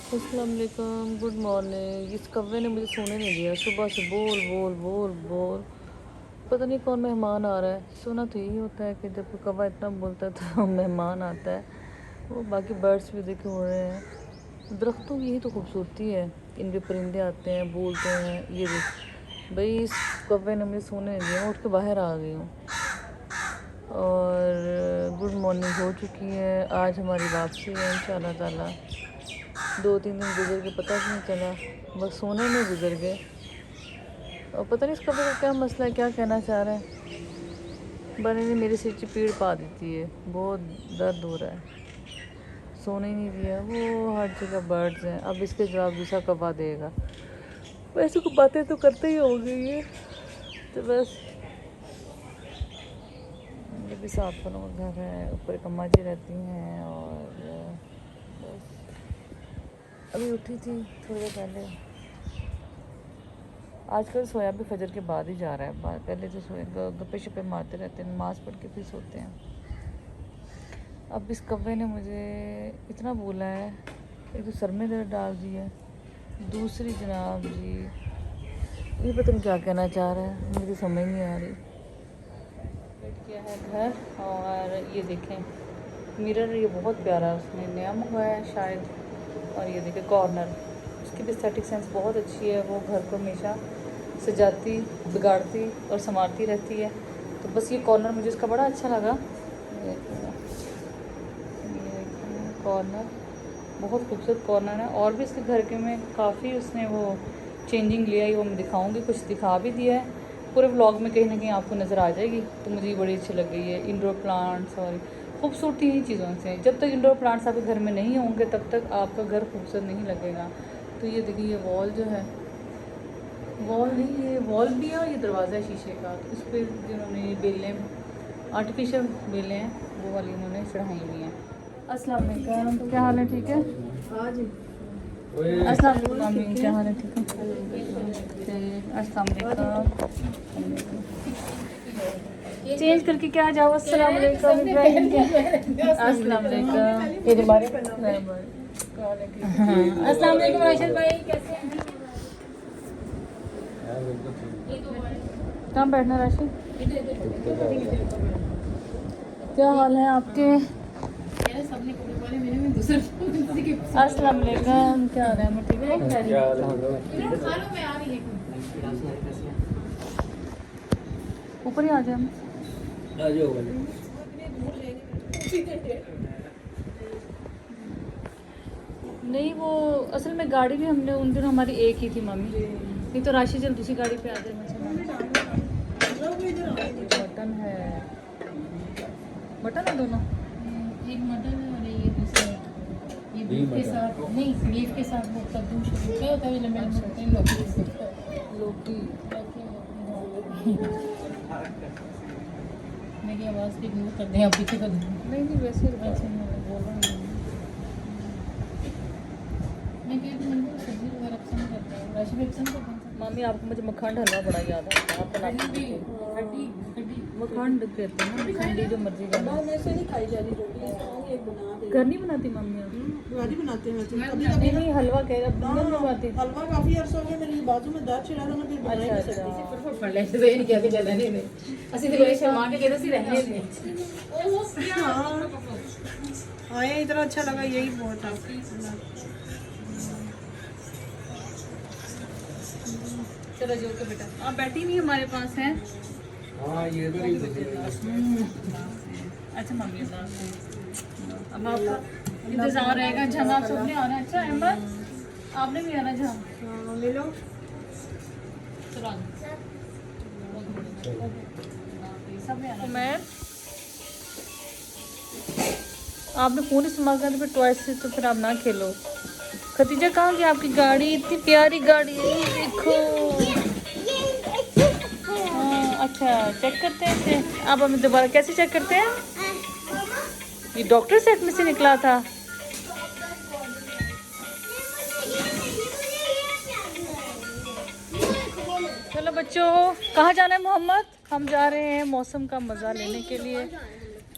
अस्सलाम वालेकुम, good morning. इस कव्वे ने मुझे सोने नहीं दिया। सुबह से बोल बोल बोल बोल। पता नहीं कौन मेहमान आ रहा है। सोना तो यही होता है कि जब कौवा इतना बोलता है तो मेहमान आता है। वो बाकी बर्ड्स भी देखे हो रहे हैं। दरख्तों की यही तो खूबसूरती है, इन पे परिंदे आते हैं, बोलते हैं। ये देख भाई, इस कव्वे ने मुझे सोने नहीं दिया। मैं उठ के बाहर आ गई हूँ और गुड मॉर्निंग हो चुकी है। आज हमारी वापसी है इंशाल्लाह ताला। 2-3 दिन गुजर के पता भी नहीं चला, बस सोने में गुजर गए। और पता नहीं इसका का क्या मसला है, क्या कहना चाह रहा है। बने ने मेरे सिर की पीड़ पा देती है, बहुत दर्द हो रहा है। सोने ही नहीं दिया। वो हर जगह बर्ड्स हैं। अब इसके जवाब दूसरा कब्बा देगा। वैसे को बातें तो करते ही हो गई है। तो बस ये भी साफ वालों का घर है, ऊपर एक अम्मा जी रहती हैं। और बस अभी उठी थी थोड़ी देर पहले। आजकल सोया भी फजर के बाद ही जा रहा है। पहले तो सोए गप्पे शप्पे मारते रहते हैं, नमाज़ पढ़ के फिर सोते हैं। अब इस कव्वे ने मुझे इतना बोला है, एक तो सर में दर्द डाल दी है, दूसरी जनाब जी ये पता नहीं क्या कहना चाह रहा है, मुझे समझ नहीं आ रही। बैठ गया है घर। और ये देखें मिरर, ये बहुत प्यारा उसने नया मंगवाया है शायद। और ये देखें कॉर्नर, उसकी भी एस्थेटिक सेंस बहुत अच्छी है। वो घर को हमेशा सजाती, बिगाड़ती और संवारती रहती है। तो बस ये कॉर्नर मुझे इसका बड़ा अच्छा लगा। ये कॉर्नर बहुत खूबसूरत कॉर्नर है। और भी इसके घर के में काफ़ी उसने वो चेंजिंग लिया है, वो मैं दिखाऊंगी। कुछ दिखा भी दिया है, पूरे व्लॉग में कहीं ना कहीं आपको नज़र आ जाएगी। तो मुझे ये बड़ी अच्छी लग गई है। इंडोर प्लांट्स और खूबसूरती इन्हीं चीज़ों से। जब तक इंडोर प्लांट्स आपके घर में नहीं होंगे तब तक आपका घर खूबसूरत नहीं लगेगा। तो ये देखिए, ये वॉल जो है, वॉल नहीं, ये वॉल भी है और ये दरवाज़ा है शीशे का। तो उस पर जिन्होंने ये बेलें, आर्टिफिशियल बेलें हैं, वो वाली उन्होंने चढ़ाई हुई हैं। अस्सलाम वालेकुम, क्या हाल है? ठीक है। अस्सलाम वालेकुम मामी, क्या हाल है? ठीक है। अस्सलाम वालेकुम। चेंज करके क्या जाओ। अस्सलाम वालेकुम इब्राहिम के। अस्सलाम वालेकुम। ये हमारे अस्सलाम वालेकुम राशिद भाई, कैसे हैं? कहाँ बैठना राशिद? क्या हाल है आपके? अस्सलाम वालेकुम, क्या हाल है? मैं ठीक है। ऊपर ही आ जाए हम। नहीं, वो असल में गाड़ी भी हमने उन दिन हमारी एक ही थी मम्मी। नहीं तो राशि चल दूसरी गाड़ी पे आ जाए। मटन है, मटन है दोनों। एक मटन है और ये दूसरा ये बीफ के साथ नहीं, बीफ के साथ वो कद्दू क्या होता है, लंबे लंबे होते हैं लोकी। मेरी आवाज़ भी इग्नोर कर दें आप पीछे कर दें। नहीं नहीं, वैसे ही बोल रहा हूँ। मैं कहती हूँ सब्जी वगैरह पसंद करते हैं, राशि भी पसंद करते हैं। मामी आपको मुझे मखंड हलवा बड़ा याद है, आप बनाती हैं। मखंड कहते हैं ना, मखंडी जो मर्जी करना। वैसे नहीं खाई जा रही रोटी, एक बना दे। घर नहीं बनाती मम्मी आप? घर ही बनाते हैं वैसे। नहीं नहीं, हलवा कह रहा, नहीं बनवाती। हलवा काफी अर्सा हो गया, मेरी बाजू में दर्द छिड़ा था ना, फिर बनाई नहीं सकती। फट ले तो नहीं क्या के जला नहीं में ਅਸੀਂ ਤੇ ਸ਼ਰਮਾ के कहते सी रहने में हाँ, ये इतना अच्छा लगा, यही बहुत था। चलो जो के बेटा, आप बैठी नहीं हमारे पास हैं। हाँ, ये तो अच्छा मम्मी, अब आपका इंतजार रहेगा। जहाँ आप सबने आना है। अच्छा अहमद, आपने भी आना जहाँ। ले लो। चलो सब में आना। मैं आपने फ़ोन इस्तेमाल करना, फिर टॉयज से तो फिर आप ना खेलो। खतीजा कहाँ गई आपकी गाड़ी? इतनी प्यारी गाड़ी है, ये देखो। हाँ अच्छा, चेक करते हैं इसे। आप हमें दोबारा कैसे चेक करते हैं? ये डॉक्टर सेट में से निकला था। चलो बच्चों, कहाँ जाना है मोहम्मद? हम जा रहे हैं मौसम का मज़ा लेने के लिए।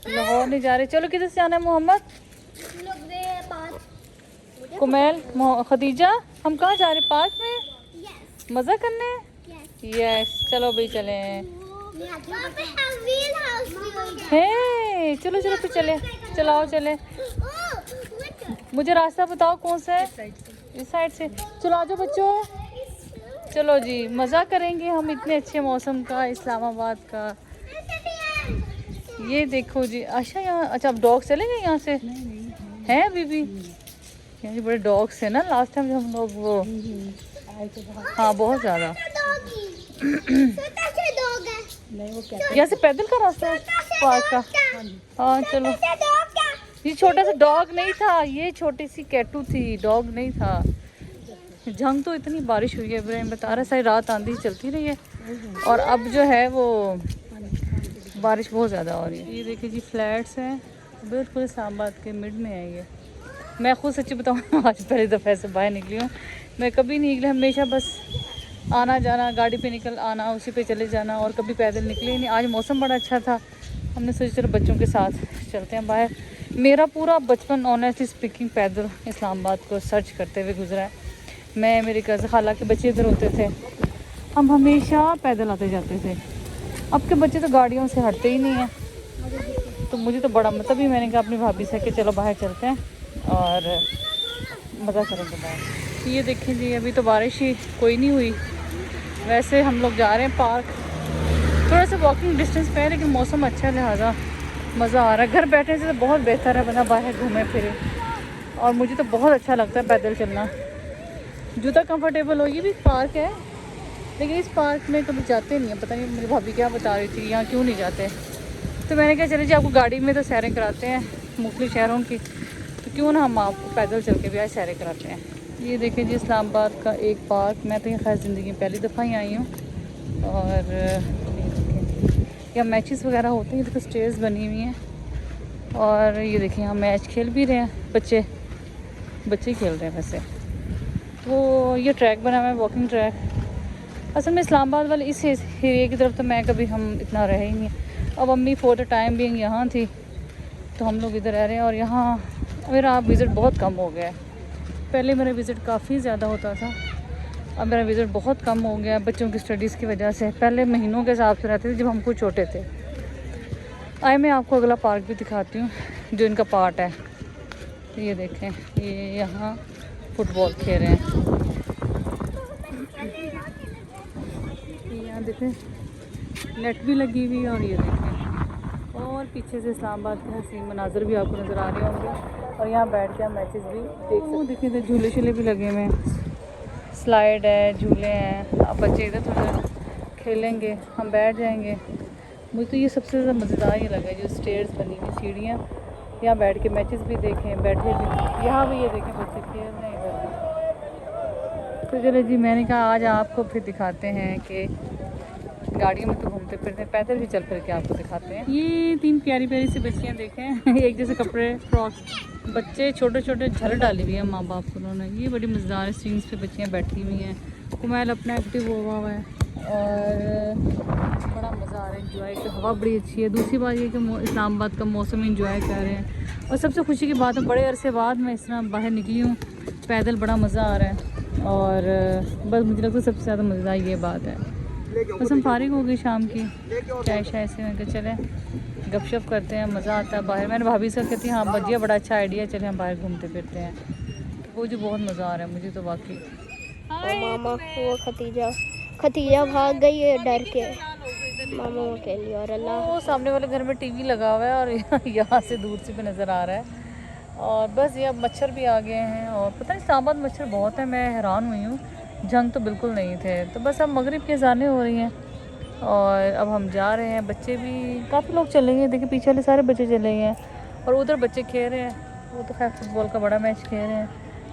लाहौर नहीं जा रहे। चलो किधर से आना है मोहम्मद? कुमैल, खदीजा, हम कहाँ जा रहे? पार्क में मज़ा करने? यस, चलो भाई चले हे, चलो चलो फिर चले, चलाओ चले। मुझे रास्ता बताओ कौन सा है? इस साइड से। चलो आ जाओ बच्चों, चलो जी, मज़ा करेंगे हम इतने अच्छे मौसम का, इस्लामाबाद का। ये देखो जी, अच्छा यहाँ, अच्छा अब डॉग चलेंगे यहाँ से? हैं अभी भी? यहाँ जी बड़े डॉग्स हैं ना, लास्ट टाइम जब हम लोग वो हाँ बहुत ज़्यादा। यहाँ से पैदल का रास्ता है पार्क का? हाँ चलो। ये छोटा सा डॉग नहीं था, ये छोटी सी कैटू थी, डॉग नहीं था। जंग तो इतनी बारिश हुई है, इब्राहिम बता रहा सारी रात आंधी चलती रही है और अब जो है वो बारिश बहुत ज़्यादा हो रही है। ये देखिए जी फ्लैट्स हैं, बिल्कुल इस्लामाबाद के मिड में है ये। मैं खुद सच्ची बताऊँ आज पहली दफ़ा से बाहर निकली हूँ। मैं कभी नहीं निकली, हमेशा बस आना जाना, गाड़ी पे निकल आना, उसी पे चले जाना, और कभी पैदल निकले नहीं। आज मौसम बड़ा अच्छा था, हमने सोचा चलो बच्चों के साथ चलते हैं बाहर। मेरा पूरा बचपन ऑनेस्टली स्पीकिंग पैदल इस्लामाबाद को सर्च करते हुए गुजरा है। मैं, मेरी कज़न खाला के बच्चे इधर होते थे, हम हमेशा पैदल आते जाते थे। अब के बच्चे तो गाड़ियों से हटते ही नहीं हैं, तो मुझे तो बड़ा मतलब ही, मैंने कहा अपनी भाभी से कि चलो बाहर चलते हैं और मज़ा करेंगे बाहर। ये देखें जी, अभी तो बारिश ही कोई नहीं हुई। वैसे हम लोग जा रहे हैं पार्क, थोड़ा सा वॉकिंग डिस्टेंस पे है, लेकिन मौसम अच्छा है लिहाजा मज़ा आ रहा है। घर बैठने से तो बहुत बेहतर है बना बाहर घूमे फिरे, और मुझे तो बहुत अच्छा लगता है पैदल चलना। जूता कंफर्टेबल हो। ये भी पार्क है, लेकिन इस पार्क में कभी जाते नहीं है, पता नहीं मेरी भाभी क्या बता रही थी यहाँ क्यों नहीं जाते। तो मैंने कहा चले जी, आपको गाड़ी में तो सैरें कराते हैं मुख्तलिफ शहरों की, तो क्यों ना हम आपको पैदल चल के भी आज सैरें कराते हैं। ये देखें जी इस्लामाबाद का एक पार्क, मैं तो यहाँ खैर ज़िंदगी में पहली दफ़ा ही आई हूँ। और यहाँ मैचेस वगैरह होते हैं, तो स्टेज बनी हुई हैं, और ये देखें यहाँ मैच खेल भी रहे हैं बच्चे खेल रहे हैं। वैसे वो ये ट्रैक बना हुआ है, वॉकिंग ट्रैक। असल में इस्लामाबाद वाले इस एरिया की तरफ तो मैं कभी हम इतना रहे ही नहीं। अब अम्मी फॉर द टाइम बीइंग यहाँ थी, तो हम लोग इधर रह रहे हैं, और यहाँ मेरा विज़िट बहुत कम हो गया है। पहले मेरा विज़िट काफ़ी ज़्यादा होता था, अब मेरा विज़िट बहुत कम हो गया बच्चों की स्टडीज़ की वजह से। पहले महीनों के हिसाब से रहते थे जब हम कुछ छोटे थे। आए मैं आपको अगला पार्क भी दिखाती हूँ जो इनका पार्ट है। ये देखें, ये यहाँ फुटबॉल खेल रहे हैं। यहाँ देखें नेट भी लगी हुई है, और ये देखें, और पीछे से इस्लामाबाद के हसीन मनाजर भी आपको नज़र आ रहे होंगे, और यहाँ बैठ के हम मैचेस भी देख सकते हैं। देखें तो झूले शूले भी लगे हुए हैं, स्लाइड है, झूले हैं। अब बच्चे इधर थोड़ा खेलेंगे, हम बैठ जाएंगे। मुझे तो ये सबसे ज़्यादा मज़ेदार ये लगा, जो स्टेयर्स बनी हुई सीढ़ियाँ, यहाँ बैठ के मैचेस भी देखें, बैठे भी। यहाँ भी ये देखें बच्चे खेल रहे हैं इधर भी। तो चलो जी, मैंने कहा आज आपको फिर दिखाते हैं कि गाड़ियों में तो घूमते फिरते, पैदल भी चल फिर के आपको दिखाते हैं। ये 3 प्यारी प्यारी सी बच्चियाँ देखें एक जैसे कपड़े, फ्रॉक, बच्चे छोटे छोटे झल डाली हुई है माँ बाप को उन्होंने। ये बड़ी मज़ेदार स्विंग्स पे बच्चियाँ बैठी हुई हैं। कुमैल अपना एक्टिव हुआ हुआ है, और बड़ा मज़ा आ रहा है, इंजॉय की हवा बड़ी अच्छी है। दूसरी बात ये कि इस्लामाबाद का मौसम इंजॉय कर रहे हैं, और सबसे खुशी की बात है बड़े अरसे बाद मैं इस तरह बाहर निकली हूँ पैदल, बड़ा मज़ा आ रहा है। और बस मुझे लगता है सबसे ज़्यादा मज़ेदार ये बात है। बस हम फारिग हो गई शाम की चाय शाय से, मैं कहा चले गपशप करते हैं, मज़ा आता है बाहर। मैंने भाभी से कहती हाँ भजिया बड़ा अच्छा आइडिया, चले हम बाहर घूमते फिरते हैं। तो वो जो बहुत मज़ा आ रहा है मुझे तो वाकई। और मामा वो खतीजा भाग गई है डर के मामा के लिए। और अल्लाह वो सामने वाले घर में टीवी लगा हुआ है, और यहाँ से दूर से भी नज़र आ रहा है। और बस ये अब मच्छर भी आ गए हैं, और पता नहीं इस्लामाबाद मच्छर बहुत है, मैं हैरान हुई हूँ। जंग तो बिल्कुल नहीं थे। तो बस अब मगरिब की अज़ानें हो रही हैं, और अब हम जा रहे हैं। बच्चे भी काफ़ी लोग चले गए, देखिए पीछे वाले सारे बच्चे चले गए हैं, और उधर बच्चे खेल रहे हैं। वो तो खैर फुटबॉल का बड़ा मैच खेल रहे हैं।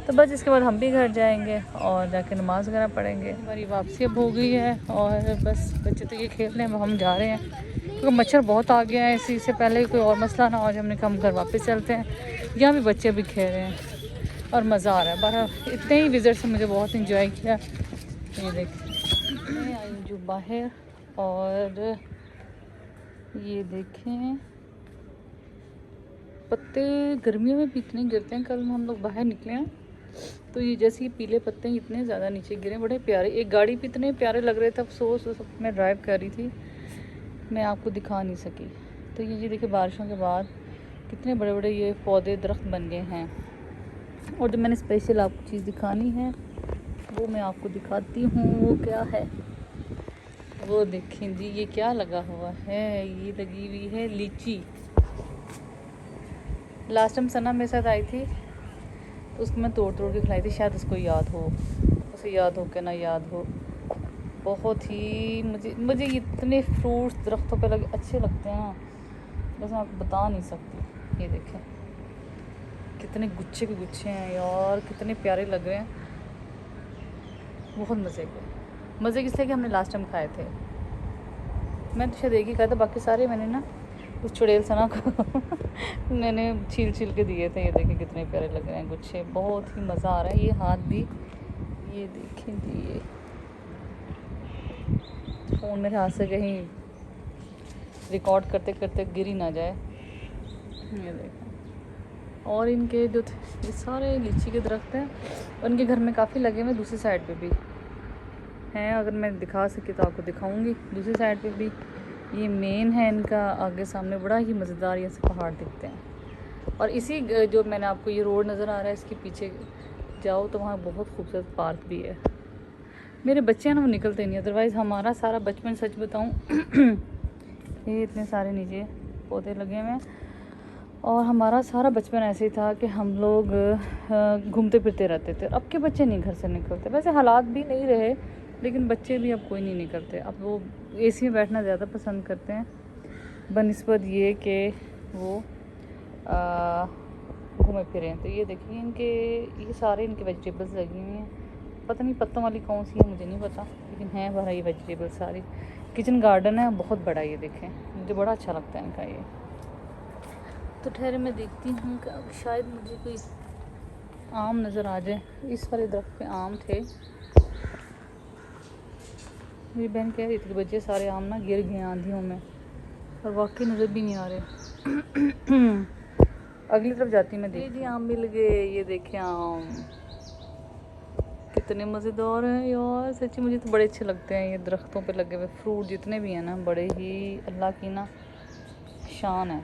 तो बस इसके बाद हम भी घर जाएंगे और जाके नमाज़ वगैरह पढ़ेंगे। हमारी वापसी अब हो गई है, और बस बच्चे तो ये खेल रहे हैं, हम जा रहे हैं क्योंकि मच्छर बहुत आ गया है। इसी से पहले कोई और मसला ना हो, हमने कहा हम घर वापस चलते हैं। यहाँ भी बच्चे भी खेल रहे हैं और मज़ा आ रहा है। बाहर इतने ही विज़िट से मुझे बहुत इंजॉय किया। ये देखिए मैं आई हूँ जो बाहर, और ये देखें पत्ते गर्मियों में भी इतने गिरते हैं। कल हम लोग बाहर निकले हैं तो ये जैसे ये पीले पत्ते इतने ज़्यादा नीचे गिरे, बड़े प्यारे, एक गाड़ी पे इतने प्यारे लग रहे थे। अफसोस उस वक्त मैं ड्राइव कर रही थी, मैं आपको दिखा नहीं सकी। तो ये देखिए बारिशों के बाद कितने बड़े बड़े ये पौधे दरख्त बन गए हैं। और जो मैंने स्पेशल आपको चीज़ दिखानी है वो मैं आपको दिखाती हूँ। वो क्या है, वो देखें जी, ये क्या लगा हुआ है, ये लगी हुई है लीची। लास्ट टाइम सना मेरे साथ आई थी तो उसको मैं तोड़ तोड़ के खिलाई थी, शायद उसको याद हो, उसे याद हो कि ना याद हो। बहुत ही मुझे इतने फ्रूट्स दरख्तों पे लगे अच्छे लगते हैं ना, बस मैं आपको बता नहीं सकती। ये देखें कितने गुच्छे के गुच्छे हैं यार, कितने प्यारे लग रहे हैं, बहुत मज़े के, इसलिए कि हमने लास्ट टाइम खाए थे। मैं तो शायद एक ही खाया था, बाकी सारे मैंने ना उस चुड़ैल सना को मैंने छील के दिए थे। ये देखें कितने प्यारे लग रहे हैं गुच्छे, बहुत ही मज़ा आ रहा है। ये हाथ भी, ये देखें जी, ये फ़ोन मेरे हाथ से कहीं रिकॉर्ड करते करते गिर ही ना जाए। ये देखें, और इनके जो ये सारे लीची के दरख्त हैं, उनके घर में काफ़ी लगे हुए, दूसरी साइड पे भी हैं। अगर मैं दिखा सकी तो आपको दिखाऊंगी। दूसरी साइड पे भी ये मेन है इनका, आगे सामने बड़ा ही मज़ेदार ये से पहाड़ दिखते हैं। और इसी जो मैंने आपको ये रोड नज़र आ रहा है, इसके पीछे जाओ तो वहाँ बहुत खूबसूरत पार्क भी है। मेरे बच्चे हैं ना वो निकलते नहीं, अदरवाइज़ हमारा सारा बचपन, सच बताऊँ ये इतने सारे नीचे पौधे लगे हुए हैं, और हमारा सारा बचपन ऐसे ही था कि हम लोग घूमते फिरते रहते थे। अब के बच्चे नहीं घर से निकलते, वैसे हालात भी नहीं रहे, लेकिन बच्चे भी अब कोई नहीं निकलते। अब वो एसी में बैठना ज़्यादा पसंद करते हैं बनिस्बत ये कि वो घूमे फिरें। तो ये देखिए इनके, ये सारे इनके वेजिटेबल्स लगी हुई हैं, पता नहीं पत्तों वाली कौन सी है मुझे नहीं पता, लेकिन हैं भरा ये वेजिटेबल सारी। किचन गार्डन है बहुत बड़ा, ये देखें, मुझे बड़ा अच्छा लगता है इनका ये। तो ठहरे मैं देखती हूँ कि अब शायद मुझे कोई आम नज़र आ जाए। इस वाले दरख्त पे आम थे, मेरी बहन कह रही थी कि बच्चे सारे आम ना गिर गए आंधियों में, और वाकई नज़र भी नहीं आ रहे। अगली तरफ जाती मैं देखती। आम मिल गए, ये देखें आम कितने मज़ेदार हैं यार, सच्ची मुझे तो बड़े अच्छे लगते हैं ये दरख्तों पे लगे हुए फ्रूट जितने भी हैं ना, बड़े ही अल्लाह की ना शान है,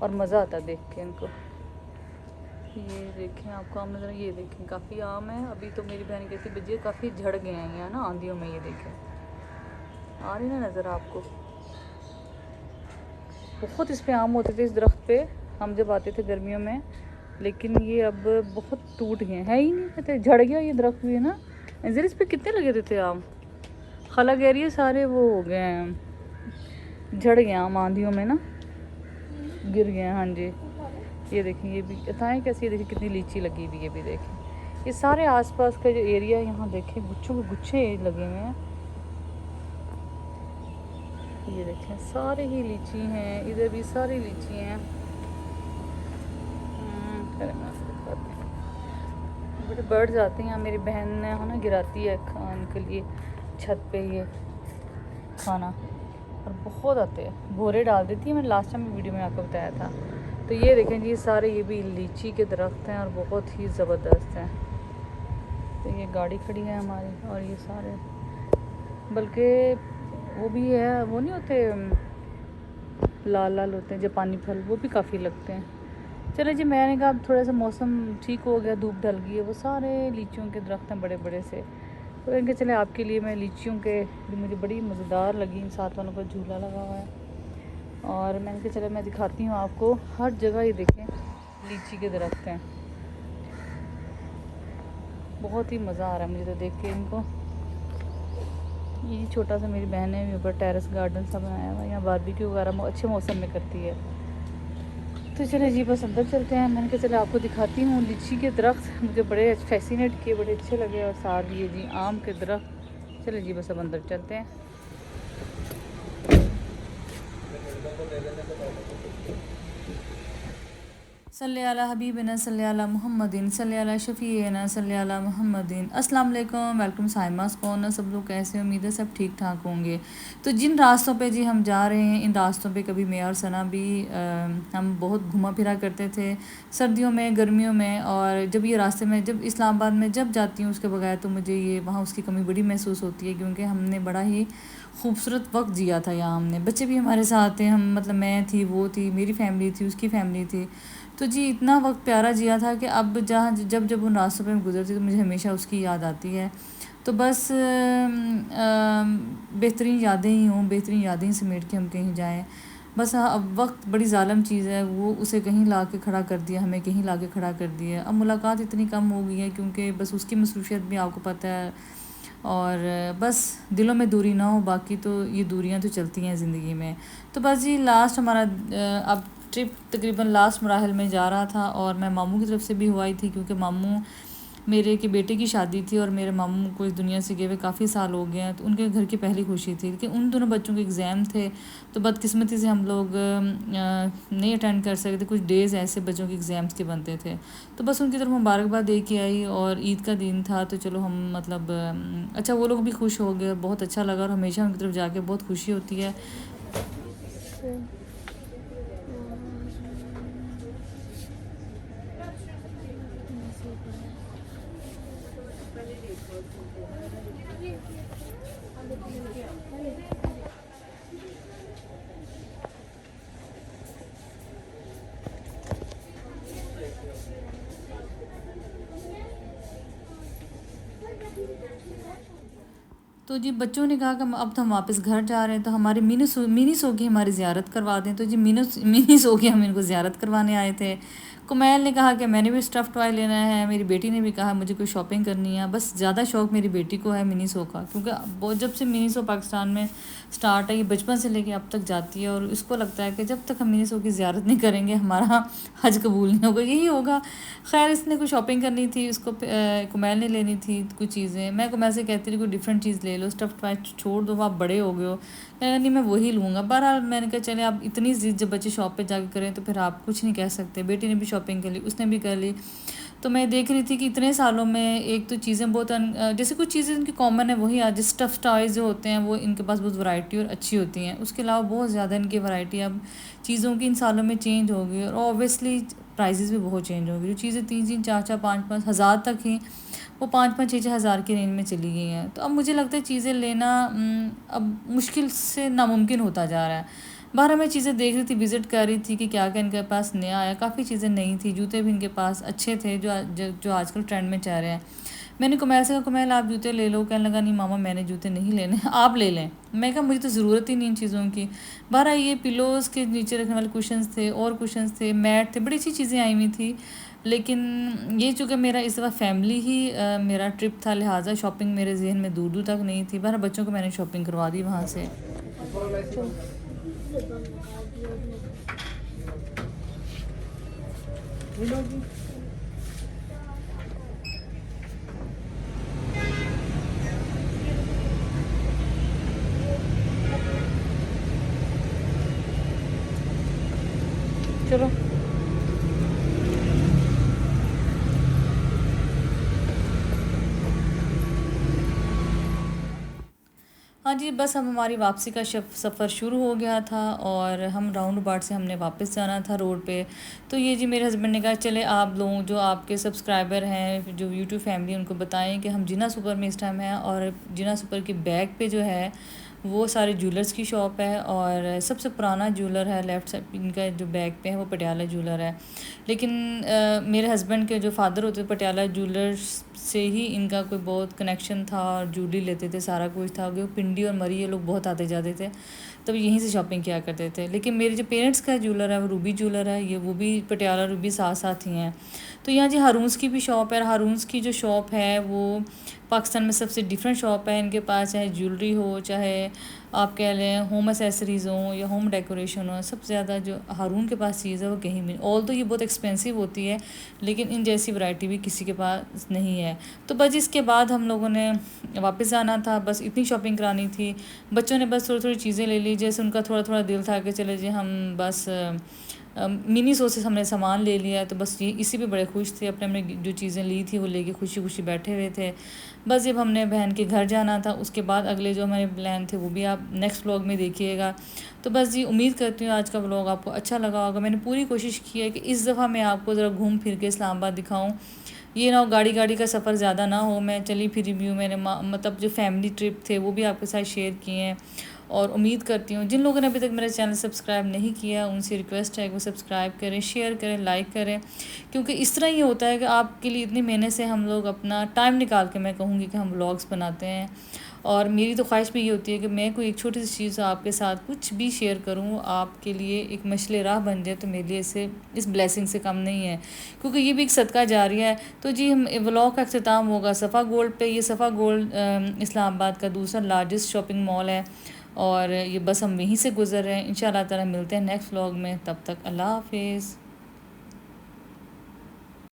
और मज़ा आता है देख के इनको। ये देखें आपको आम नज़र, ये देखें काफ़ी आम है। अभी तो मेरी बहन कहती बच्चे काफ़ी झड़ गए हैं यहाँ ना आंधियों में। ये देखें आ रही ना नज़र आपको, बहुत इस पे आम होते थे इस दरख्त पे हम जब आते थे गर्मियों में, लेकिन ये अब बहुत टूट गए हैं, ही नहीं कहते, झड़ गया ये दरख्त भी है ना। नज़र इस पे कितने लगे थे आम, खला कह रही है सारे वो हो गए हैं, झड़ गए आम आंधियों में ना, गिर गए हैं। हाँ जी, ये देखें, ये भी बताएं कैसी, ये देखिए कितनी लीची लगी हुई है। भी देखें ये सारे आसपास का जो एरिया है, यहाँ देखें गुच्छों के गुच्छे लगे हुए हैं। ये देखें सारे ही लीची हैं, इधर भी सारी लीची हैं। बड़े बर्ड्स आते हैं यहाँ, मेरी बहन ने है ना गिराती है खाने के लिए छत पे ये खाना, और बहुत आते हैं, भोरे डाल देती है। मैंने लास्ट टाइम वीडियो में आपको बताया था। तो ये देखें जी सारे ये भी लीची के दरख्त हैं, और बहुत ही ज़बरदस्त हैं। तो ये गाड़ी खड़ी है हमारी, और ये सारे, बल्कि वो भी है, वो नहीं होते लाल लाल होते हैं जापानी फल, वो भी काफ़ी लगते हैं। चलो जी, मैंने कहा अब थोड़ा सा मौसम ठीक हो गया, धूप ढल गई है, वो सारे लीचियों के दरख्त हैं बड़े बड़े से, तो इनके चले आपके लिए मैं लीचियों के, मुझे बड़ी मज़ेदार लगी, इन साथ वालों पर झूला लगा हुआ है, और मैंने कहा चलो मैं दिखाती हूँ आपको। हर जगह ये देखें लीची के दरख्त हैं, बहुत ही मज़ा आ रहा है मुझे तो देख के इनको। ये छोटा सा मेरी बहन ने ऊपर टेरेस गार्डन सा बनाया हुआ है, यहाँ बारबेक्यू वगैरह अच्छे मौसम में करती है। तो चले जी बस अंदर चलते हैं। मैंने कहा चलो आपको दिखाती हूँ लीची के दरख्त, मुझे बड़े फैसिनेट किए, बड़े अच्छे लगे, और साथ ये जी आम के दरख्त। चले जी बस अब अंदर चलते हैं। सल्ली अला हबीबिना सल्ली अला मुहम्मदिन सल्ली अला शफ़ीना सल्ली अला मुहम्मदिन। अस्सलाम वालेकुम, वेलकम साइमास कौन सब लोग कैसे, उम्मीद है सब ठीक ठाक होंगे। तो जिन रास्तों पे जी हम जा रहे हैं, इन रास्तों पे कभी मैं और सना भी हम बहुत घुमा फिरा करते थे सर्दियों में, गर्मियों में। और जब ये रास्ते में, जब इस्लामाबाद में जब जाती हूँ उसके बगैर तो मुझे ये वहाँ उसकी कमी बड़ी महसूस होती है, क्योंकि हमने बड़ा ही खूबसूरत वक्त जिया था यहाँ। हमने बच्चे भी हमारे साथ थे, हम मतलब मैं थी, वो थी, मेरी फैमिली थी, उसकी फैमिली थी। तो जी इतना वक्त प्यारा जिया था कि अब जहाँ जब जब उन रास्तों पे गुजरती तो मुझे हमेशा उसकी याद आती है। तो बस बेहतरीन यादें ही हों, बेहतरीन यादें ही समेट के हम कहीं जाएं। बस अब वक्त बड़ी ज़ालम चीज़ है, वो उसे कहीं ला के खड़ा कर दिया, हमें कहीं ला के खड़ा कर दिया। अब मुलाकात इतनी कम हो गई है क्योंकि बस उसकी मसरूफियत भी आपको पता है, और बस दिलों में दूरी ना हो, बाकी तो ये दूरियां तो चलती हैं ज़िंदगी में। तो बस जी लास्ट हमारा अब ट्रिप तकरीबन लास्ट मराहल में जा रहा था, और मैं मामू की तरफ से भी हुआ ही थी, क्योंकि मामू मेरे के बेटे की शादी थी और मेरे मामू को इस दुनिया से गए हुए काफ़ी साल हो गए हैं। तो उनके घर की पहली खुशी थी, लेकिन उन दोनों बच्चों के एग्ज़ाम थे, तो बदकिस्मती से हम लोग नहीं अटेंड कर सकते। कुछ डेज़ ऐसे बच्चों के एग्ज़ाम्स के बनते थे, तो बस उनकी तरफ मुबारकबाद दे के आई, और ईद का दिन था तो चलो हम मतलब अच्छा वो लोग भी खुश हो गए, बहुत अच्छा लगा। और हमेशा उनकी तरफ जाके बहुत खुशी होती है। तो जी बच्चों ने कहा कि अब तो हम वापस घर जा रहे हैं, तो हमारे मिनी सो की हमारी ज़ियारत करवा दें। तो जी मिनी सो की हम इनको ज़ियारत करवाने आए थे। कुमैल ने कहा कि मैंने भी स्टफ़ टॉय लेना है, मेरी बेटी ने भी कहा मुझे कोई शॉपिंग करनी है। बस ज़्यादा शौक़ मेरी बेटी को है मिनी सो का, क्योंकि बहुत जब से मिनी सो पाकिस्तान में स्टार्ट है, ये बचपन से लेके अब तक जाती है, और इसको लगता है कि जब तक हम मिनी सो की ज़ियारत नहीं करेंगे हमारा हज कबूल नहीं होगा, यही होगा। खैर इसने कुछ शॉपिंग करनी थी, उसको कुमैल ने लेनी थी कुछ चीज़ें। मैं कुमैल से कहती रही कोई डिफरेंट चीज़ ले लो, स्टफ़ टॉय छोड़ दो, आप बड़े हो गए हो। नहीं मैं वही लूँगा। बहरहाल मैंने कहा चले आप इतनी ज़िद जब बच्चे शॉप पे जाके करें तो फिर आप कुछ नहीं कह सकते। बेटी ने भी शॉपिंग कर ली, उसने भी कर ली। तो मैं देख रही थी कि इतने सालों में एक तो चीज़ें बहुत जैसे कुछ चीज़ें इनकी कॉमन है वही आज, स्टफ़ टॉयज़ जो होते हैं वो इनके पास बहुत वैरायटी और अच्छी होती हैं। उसके अलावा बहुत ज़्यादा इनकी वैरायटी अब चीज़ों की इन सालों में चेंज हो गई, और ऑब्वियसली प्राइजेज़ भी बहुत चेंज हो गई। जो चीज़ें 3-3, 4-4, 5-5 हज़ार तक ही, वो 5-5, 6-6 हज़ार की रेंज में चली गई हैं। तो अब मुझे लगता है चीज़ें लेना अब मुश्किल से नामुमकिन होता जा रहा है। बाहर मैं चीज़ें देख रही थी, विज़िट कर रही थी कि क्या क्या इनके पास नया आया। काफ़ी चीज़ें नई थी, जूते भी इनके पास अच्छे थे जो आजकल ट्रेंड में चल रहे हैं। मैंने कुमैल से कहा कुमैल आप जूते ले लो, कहने लगा नहीं मामा मैंने जूते नहीं लेने, आप ले लें। मैं कहा मुझे तो ज़रूरत ही नहीं इन चीज़ों की। बाहर ये पिलोज़ के नीचे रखने वाले कुशन्स थे, और कुशन्स थे, मैट थे, बड़ी अच्छी चीज़ें आई हुई थी। लेकिन ये चूँकि मेरा इस दफ़ा फैमिली ही मेरा ट्रिप था, लिहाजा शॉपिंग मेरे जहन में दूर दूर तक नहीं थी। बाहर बच्चों को मैंने शॉपिंग करवा दी वहाँ से। चलो हाँ जी, बस अब हमारी वापसी का सफ़र शुरू हो गया था, और हम राउंड अबाउट से हमने वापस जाना था रोड पे। तो ये जी मेरे हस्बैंड ने कहा चले आप लोग जो आपके सब्सक्राइबर हैं, जो यूट्यूब फैमिली, उनको बताएं कि हम जिना सुपर में इस टाइम हैं, और जिना सुपर के बैक पे जो है वो सारे ज्वेलर्स की शॉप है, और सबसे पुराना ज्वेलर है लेफ़्ट साइड इनका जो बैक पे है वो पटियाला ज्वेलर है। लेकिन मेरे हस्बैंड के जो फादर होते पटियाला ज्वेलर्स से ही इनका कोई बहुत कनेक्शन था, और ज्वेलरी लेते थे, सारा कुछ था। वो पिंडी और मरी ये लोग बहुत आते जाते थे, तब यहीं से शॉपिंग किया करते थे। लेकिन मेरे जो पेरेंट्स का ज्वेलर है वो रूबी ज्वेलर है, ये वो भी पटियाला रूबी साथ साथ ही हैं। तो यहाँ जी हारून्स की भी शॉप है। हारून्स की जो शॉप है वो पाकिस्तान में सबसे डिफरेंट शॉप है। इनके पास चाहे ज्वेलरी हो, चाहे आप कह लें होम एसेसरीज़ हो या होम डेकोरेशन हो, सबसे ज़्यादा जो हारून के पास चीज़ है वो कहीं भी, ऑल तो ये बहुत एक्सपेंसिव होती है, लेकिन इन जैसी वैरायटी भी किसी के पास नहीं है। तो बस इसके बाद हम लोगों ने वापस आना था, बस इतनी शॉपिंग करानी थी। बच्चों ने बस थोड़ी थोड़ी चीज़ें ले ली, जैसे उनका थोड़ा थोड़ा दिल था कि चले जी हम बस मिनी सो से हमने सामान ले लिया, तो बस ये इसी पे बड़े खुश थे। अपने हमने जो चीज़ें ली थी वो लेके खुशी खुशी बैठे हुए थे। बस जब हमने बहन के घर जाना था, उसके बाद अगले जो हमारे प्लान थे वो भी आप नेक्स्ट व्लॉग में देखिएगा। तो बस जी, उम्मीद करती हूँ आज का व्लॉग आपको अच्छा लगा होगा। मैंने पूरी कोशिश की है कि इस दफ़ा मैं आपको ज़रा घूम फिर के इस्लामाबाद दिखाऊँ, ये ना हो गाड़ी का सफ़र ज़्यादा ना हो। मैं चली फिरी भी हूँ, मैंने मतलब जो फैमिली ट्रिप थे वो भी आपके साथ शेयर किए हैं। और उम्मीद करती हूँ जिन लोगों ने अभी तक मेरा चैनल सब्सक्राइब नहीं किया उनसे रिक्वेस्ट है कि वो सब्सक्राइब करें, शेयर करें, लाइक करें, क्योंकि इस तरह ही होता है कि आपके लिए इतनी मेहनत से हम लोग अपना टाइम निकाल के, मैं कहूँगी कि हम व्लॉग्स बनाते हैं। और मेरी तो ख्वाहिश भी ये होती है कि मैं कोई एक छोटी सी चीज़ आपके साथ कुछ भी शेयर करूँ, आपके लिए एक मशले राह बन जाए, तो मेरे लिए इस ब्लेसिंग से कम नहीं है, क्योंकि ये भी एक सदका जारिया है। तो जी, हम व्लॉग का अख्तिताम होगा सफ़ा गोल्ड पे। ये सफ़ा गोल्ड इस्लामाबाद का दूसरा लार्जेस्ट शॉपिंग मॉल है, और ये बस हम वहीं से गुज़र रहे हैं। इंशाल्लाह ताला मिलते हैं नेक्स्ट व्लॉग में, तब तक अल्लाह हाफिज़।